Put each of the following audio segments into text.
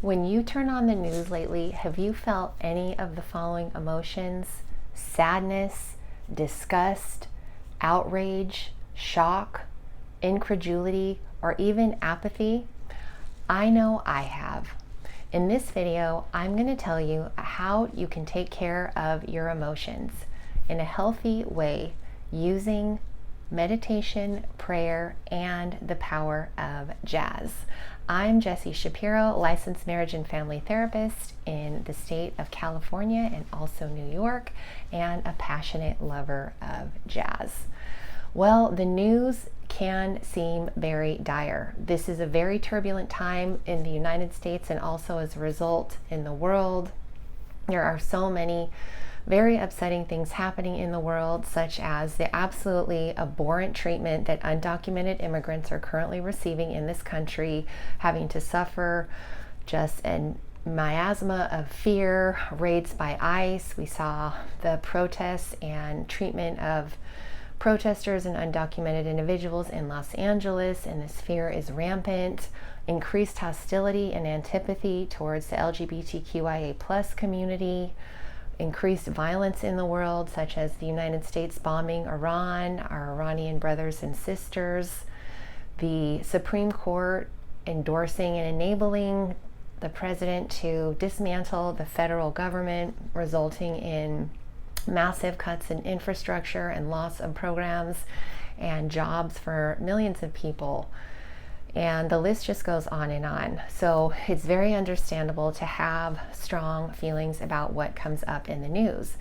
When you turn on the news lately, have you felt any of the following emotions? Sadness, disgust, outrage, shock, incredulity, or even apathy? I know I have. In this video, I'm going to tell you how you can take care of your emotions in a healthy way using meditation, prayer, and the power of jazz. I'm Jessie Shapiro, licensed marriage and family therapist in the state of California and also New York, and a passionate lover of jazz. Well, the news can seem very dire. This is a very turbulent time in the United States and also as a result in the world. There are so many very upsetting things happening in the world, such as the absolutely abhorrent treatment that undocumented immigrants are currently receiving in this country, having to suffer just an miasma of fear, raids by ICE. We saw the protests and treatment of protesters and undocumented individuals in Los Angeles, and this fear is rampant. Increased hostility and antipathy towards the LGBTQIA+ community. Increased violence in the world, such as the United States bombing Iran, our Iranian brothers and sisters. The Supreme Court endorsing and enabling the president to dismantle the federal government, resulting in massive cuts in infrastructure and loss of programs and jobs for millions of people. And the list just goes on and on. So it's very understandable to have strong feelings about what comes up in the news.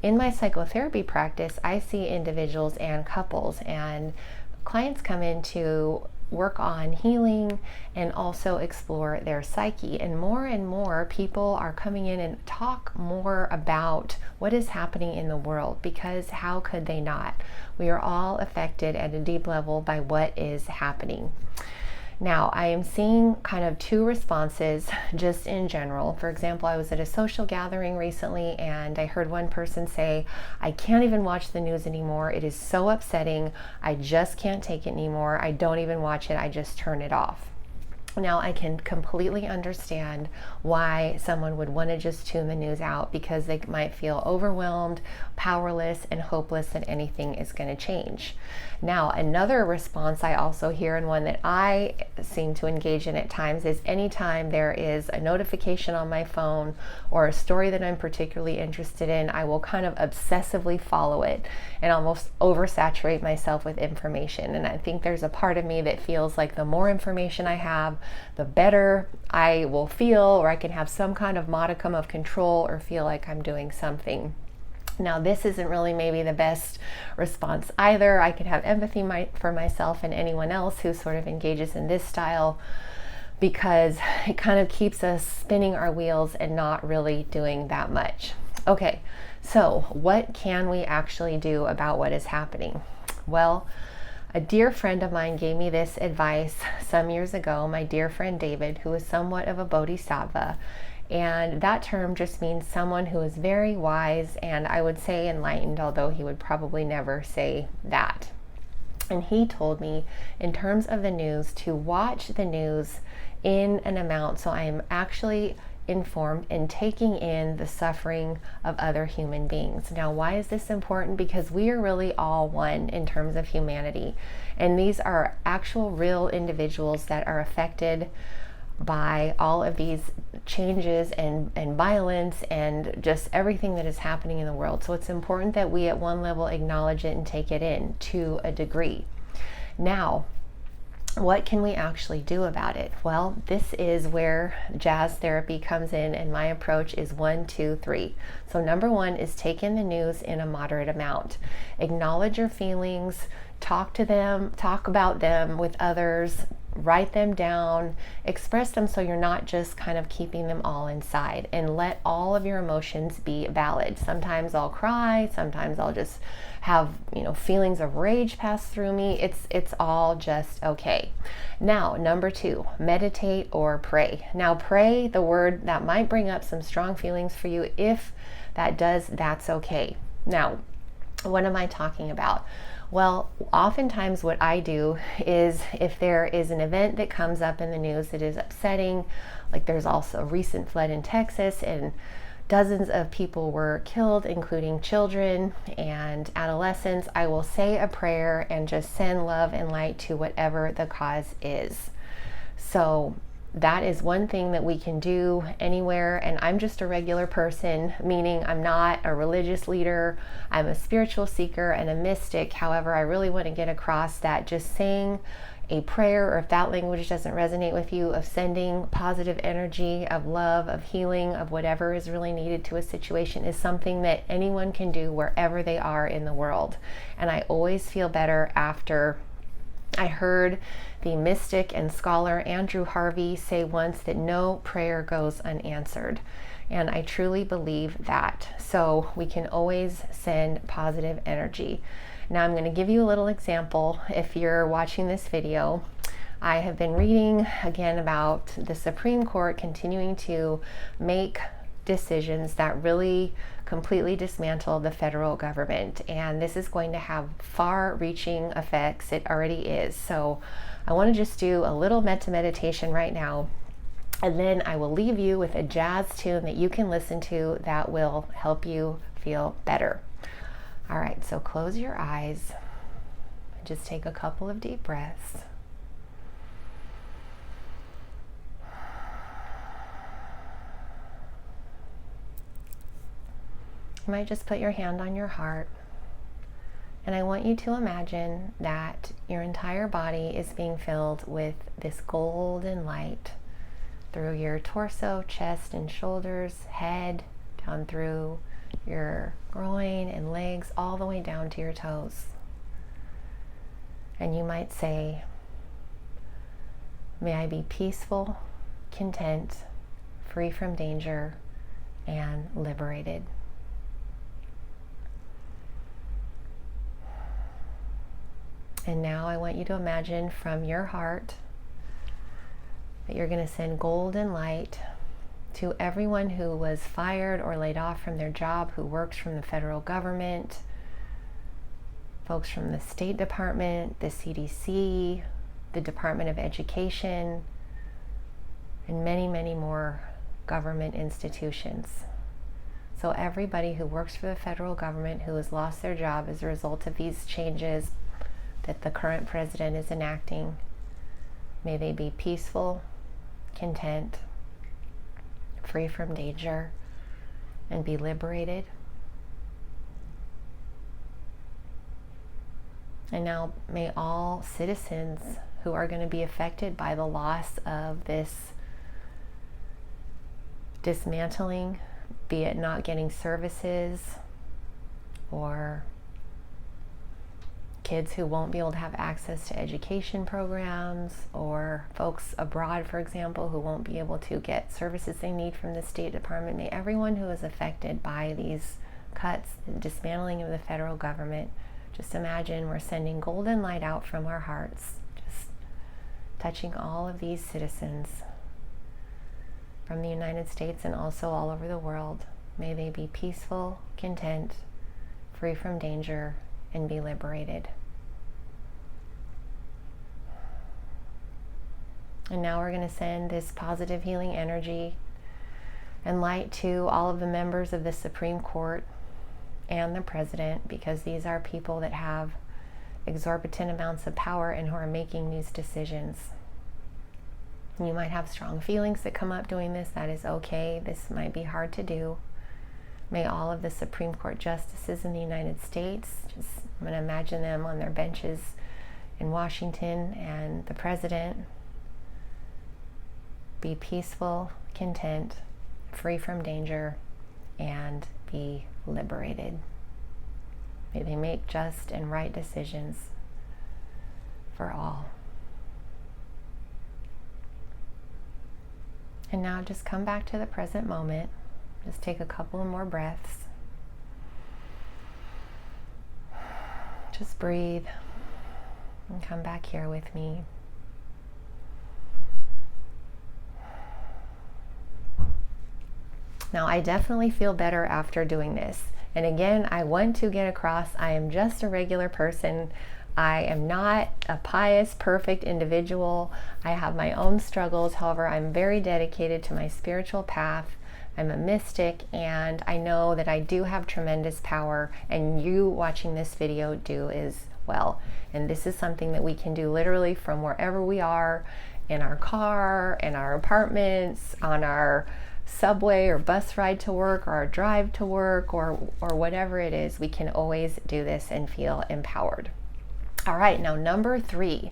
In my psychotherapy practice, I see individuals and couples, and clients come in to work on healing and also explore their psyche. And more people are coming in and talk more about what is happening in the world, because how could they not? We are all affected at a deep level by what is happening. Now, I am seeing kind of two responses just in general. For example, I was at a social gathering recently and I heard one person say, I can't even watch the news anymore. It is so upsetting. I just can't take it anymore. I don't even watch it. I just turn it off. Now, I can completely understand why someone would want to just tune the news out, because they might feel overwhelmed, powerless, and hopeless that anything is going to change. Now, another response I also hear, and one that I seem to engage in at times, is anytime there is a notification on my phone or a story that I'm particularly interested in, I will kind of obsessively follow it and almost oversaturate myself with information. And I think there's a part of me that feels like the more information I have, the better I will feel, or I can have some kind of modicum of control or feel like I'm doing something. Now, this isn't really maybe the best response either. I could have empathy for myself and anyone else who sort of engages in this style, because it kind of keeps us spinning our wheels and not really doing that much. Okay, so what can we actually do about what is happening? Well, a dear friend of mine gave me this advice some years ago, my dear friend David, who is somewhat of a bodhisattva. And that term just means someone who is very wise, and I would say enlightened, although he would probably never say that. And he told me, in terms of the news, to watch the news in an amount so I am actually informed and taking in the suffering of other human beings. Now, why is this important? Because we are really all one in terms of humanity. And these are actual real individuals that are affected by all of these changes and violence and just everything that is happening in the world. So it's important that we at one level acknowledge it and take it in to a degree. Now, what can we actually do about it? Well, this is where jazz therapy comes in, and my approach is 1, 2, 3. So number one is take in the news in a moderate amount. Acknowledge your feelings, talk to them, talk about them with others, write them down, express them so you're not just kind of keeping them all inside, and let all of your emotions be valid. Sometimes I'll cry, sometimes I'll just have, feelings of rage pass through me. It's all just okay. Now, number two, meditate or pray. Now, pray, the word that might bring up some strong feelings for you. If that does, that's okay. Now, what am I talking about? Well, oftentimes what I do is if there is an event that comes up in the news that is upsetting, like there's also a recent flood in Texas and dozens of people were killed, including children and adolescents, I will say a prayer and just send love and light to whatever the cause is. So that is one thing that we can do anywhere. And I'm just a regular person, meaning I'm not a religious leader. I'm a spiritual seeker and a mystic. However, I really want to get across that just saying a prayer, or if that language doesn't resonate with you, of sending positive energy, of love, of healing, of whatever is really needed to a situation, is something that anyone can do wherever they are in the world. And I always feel better after. I heard the mystic and scholar Andrew Harvey say once that no prayer goes unanswered. And I truly believe that. So we can always send positive energy. Now I'm going to give you a little example. If you're watching this video, I have been reading again about the Supreme Court continuing to make decisions that really completely dismantle the federal government, and this is going to have far-reaching effects. It already is. So I want to just do a little meditation right now, and then I will leave you with a jazz tune that you can listen to that will help you feel better. All right, so close your eyes and just take a couple of deep breaths. You might just put your hand on your heart, and I want you to imagine that your entire body is being filled with this golden light through your torso, chest, and shoulders, head, down through your groin and legs, all the way down to your toes. And you might say, may I be peaceful, content, free from danger, and liberated. And now I want you to imagine from your heart that you're going to send golden light to everyone who was fired or laid off from their job, who works from the federal government, folks from the State Department, the CDC, the Department of Education, and many, many more government institutions. So everybody who works for the federal government who has lost their job as a result of these changes that the current president is enacting, may they be peaceful, content, free from danger, and be liberated. And now may all citizens who are going to be affected by the loss of this dismantling, be it not getting services, or kids who won't be able to have access to education programs, or folks abroad, for example, who won't be able to get services they need from the State Department. May everyone who is affected by these cuts, the dismantling of the federal government, just imagine we're sending golden light out from our hearts, just touching all of these citizens from the United States and also all over the world. May they be peaceful, content, free from danger, and be liberated. And now we're going to send this positive healing energy and light to all of the members of the Supreme Court and the president, because these are people that have exorbitant amounts of power and who are making these decisions. You might have strong feelings that come up doing this. That is okay. This might be hard to do. May all of the Supreme Court justices in the United States, I'm going to imagine them on their benches in Washington, and the president, be peaceful, content, free from danger, and be liberated. May they make just and right decisions for all. And now just come back to the present moment. Just take a couple of more breaths. Just breathe and come back here with me. Now, I definitely feel better after doing this. And again, I want to get across, I am just a regular person. I am not a pious, perfect individual. I have my own struggles. However, I'm very dedicated to my spiritual path. I'm a mystic, and I know that I do have tremendous power, and you watching this video do as well. And this is something that we can do literally from wherever we are, in our car, in our apartments, on our subway or bus ride to work, or our drive to work, or whatever it is. We can always do this and feel empowered. All right, now number three.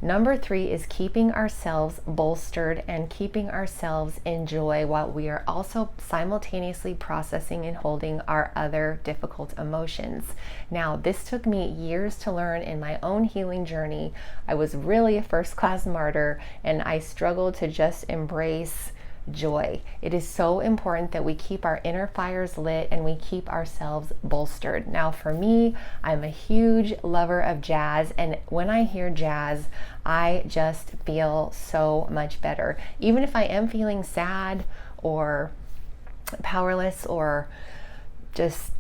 Number three is keeping ourselves bolstered and keeping ourselves in joy while we are also simultaneously processing and holding our other difficult emotions. Now, this took me years to learn in my own healing journey. I was really a first-class martyr, and I struggled to just embrace joy. It is so important that we keep our inner fires lit and we keep ourselves bolstered. Now, for me, I'm a huge lover of jazz, and when I hear jazz, I just feel so much better. Even if I am feeling sad or powerless or just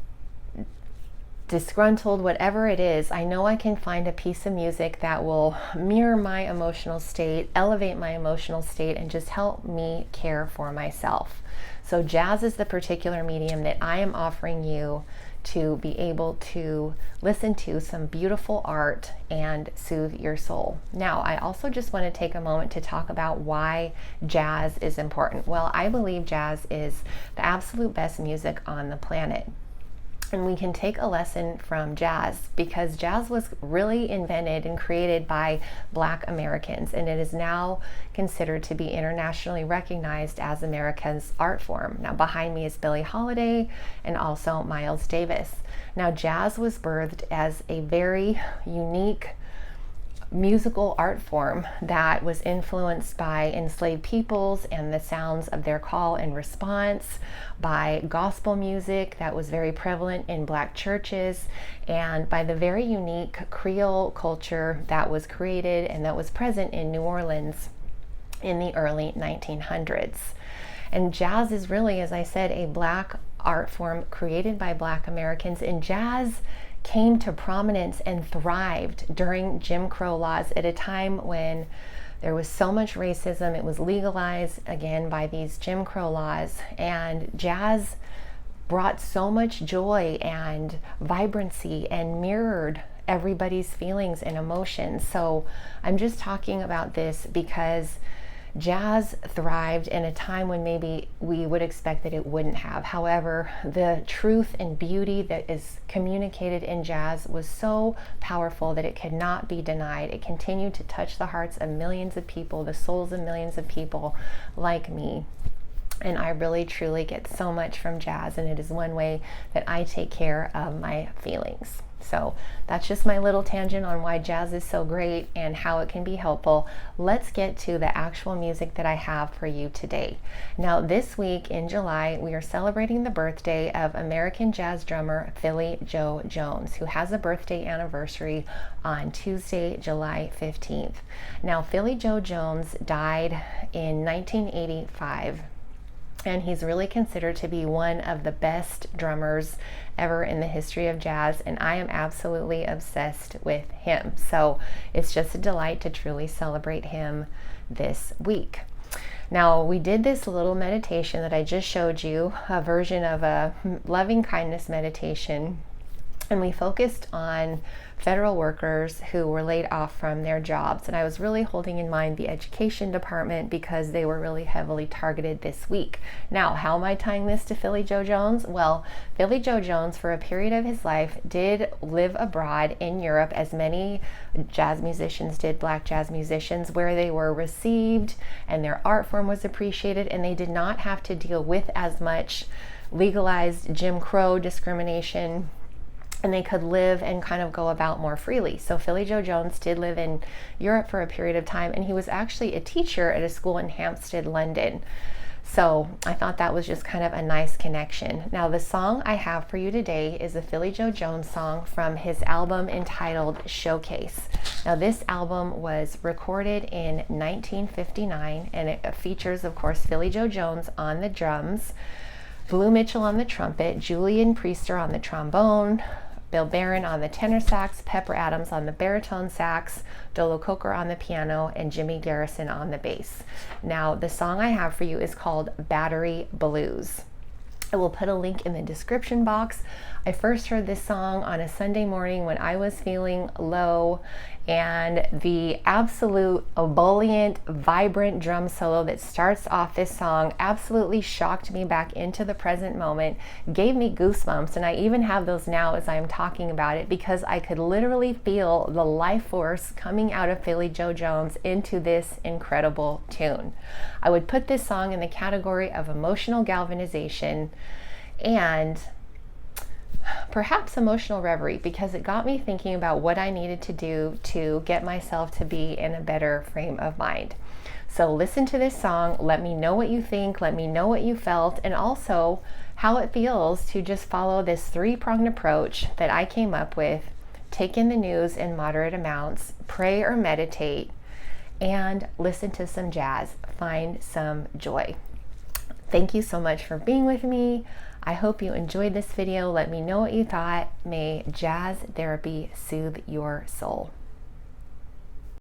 disgruntled, whatever it is, I know I can find a piece of music that will mirror my emotional state, elevate my emotional state, and just help me care for myself. So jazz is the particular medium that I am offering you to be able to listen to some beautiful art and soothe your soul. Now, I also just want to take a moment to talk about why jazz is important. Well, I believe jazz is the absolute best music on the planet. And we can take a lesson from jazz, because jazz was really invented and created by Black Americans, and it is now considered to be internationally recognized as America's art form. Now, behind me is Billie Holiday and also Miles Davis. Now, jazz was birthed as a very unique musical art form that was influenced by enslaved peoples and the sounds of their call and response, by gospel music that was very prevalent in Black churches, and by the very unique Creole culture that was created and that was present in New Orleans in the early 1900s. And jazz is really, as I said, a Black art form created by Black Americans, and jazz came to prominence and thrived during Jim Crow laws at a time when there was so much racism. It was legalized again by these Jim Crow laws, and jazz brought so much joy and vibrancy and mirrored everybody's feelings and emotions. So I'm just talking about this because jazz thrived in a time when maybe we would expect that it wouldn't have. However, the truth and beauty that is communicated in jazz was so powerful that it could not be denied. It continued to touch the hearts of millions of people, the souls of millions of people like me. And I really truly get so much from jazz, and it is one way that I take care of my feelings. So that's just my little tangent on why jazz is so great and how it can be helpful. Let's get to the actual music that I have for you today. Now, this week in July, we are celebrating the birthday of American jazz drummer Philly Joe Jones, who has a birthday anniversary on Tuesday, July 15th. Now, Philly Joe Jones died in 1985. And he's really considered to be one of the best drummers ever in the history of jazz, and I am absolutely obsessed with him. So it's just a delight to truly celebrate him this week. Now, we did this little meditation that I just showed you, a version of a loving kindness meditation, and we focused on federal workers who were laid off from their jobs. And I was really holding in mind the education department because they were really heavily targeted this week. Now, how am I tying this to Philly Joe Jones? Well, Philly Joe Jones, for a period of his life, did live abroad in Europe, as many jazz musicians did, Black jazz musicians, where they were received and their art form was appreciated, and they did not have to deal with as much legalized Jim Crow discrimination, and they could live and kind of go about more freely. So Philly Joe Jones did live in Europe for a period of time, and he was actually a teacher at a school in Hampstead, London. So I thought that was just kind of a nice connection. Now, the song I have for you today is a Philly Joe Jones song from his album entitled Showcase. Now, this album was recorded in 1959, and it features, of course, Philly Joe Jones on the drums, Blue Mitchell on the trumpet, Julian Priester on the trombone, Bill Barron on the tenor sax, Pepper Adams on the baritone sax, Dolo Coker on the piano, and Jimmy Garrison on the bass. Now, the song I have for you is called Battery Blues. I will put a link in the description box. I first heard this song on a Sunday morning when I was feeling low, and the absolute ebullient, vibrant drum solo that starts off this song absolutely shocked me back into the present moment, gave me goosebumps, and I even have those now as I'm talking about it, because I could literally feel the life force coming out of Philly Joe Jones into this incredible tune. I would put this song in the category of emotional galvanization and perhaps emotional reverie, because it got me thinking about what I needed to do to get myself to be in a better frame of mind. So listen to this song, let me know what you think, let me know what you felt, and also how it feels to just follow this three-pronged approach that I came up with. Take in the news in moderate amounts, pray or meditate, and listen to some jazz. Find some joy. Thank you so much for being with me. I hope you enjoyed this video. Let me know what you thought. May jazz therapy soothe your soul.